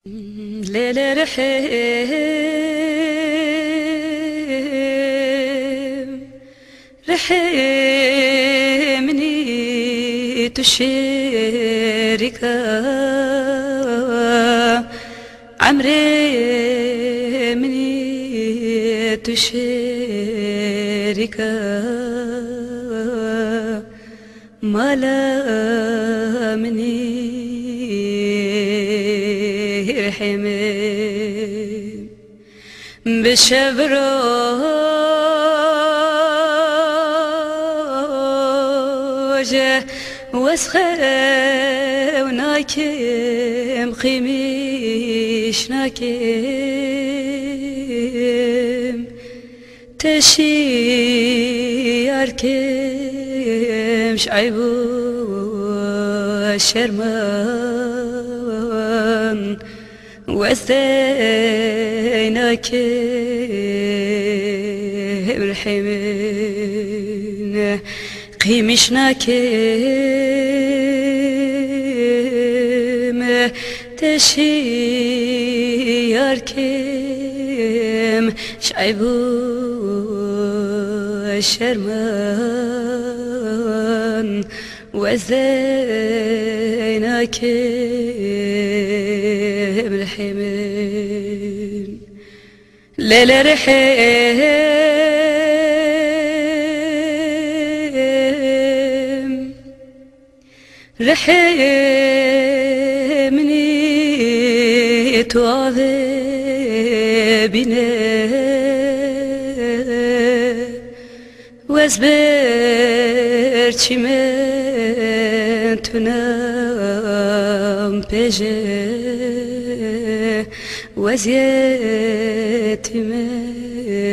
ليلة رحمني تشارك عمري مني تشارك مالا مني رحمي بشبروجه وسخه وناكم خيميش ناكم تشياركم شعيبو شرمان وزيناك بالحمين قيمشناك تشياركم شعيبو شرمان وزيناك بالحمين ليلة رحمني تعذبنا وازبر چمن تنام بجه وزيت مهم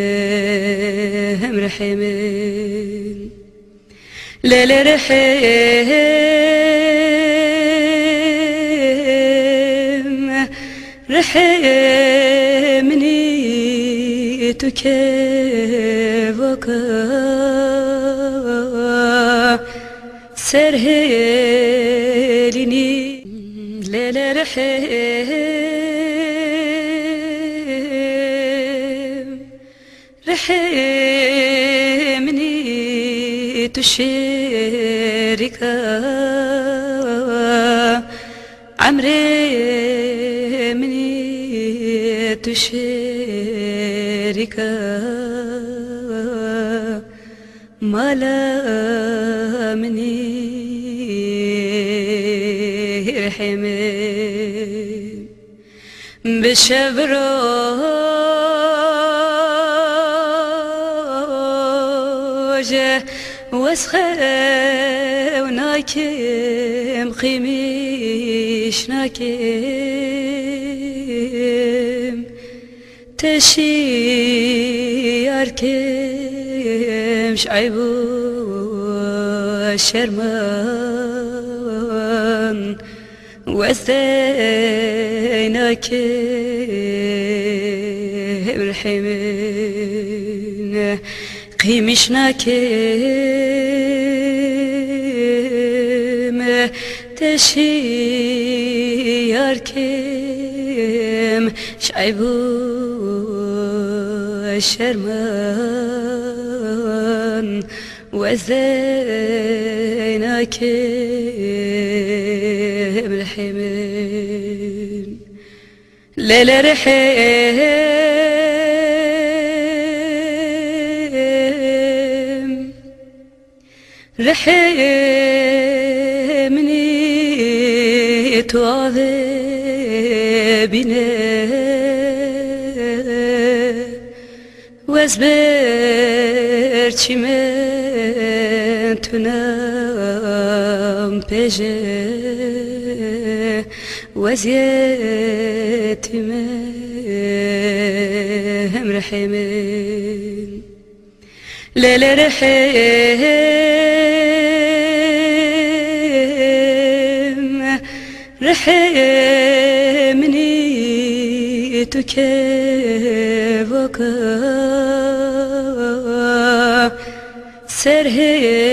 رحمن ليلة رحمني تكيفك سرهلني ليلة رحمني تشارك عمري مني تشارك مالا مني رحمي بشبروجه وسخه وناكم خيميش ناكم تشياركم شعيبو شرمان وزيناك بالحمين قيمشناك تشياركم شعيبو شرمان وزيناك بالحمين ليلة رحمني تعذبنا وازبر چمن تنام بجه وزيت مهم رحمن ليلة رحمني تكيفك سرهي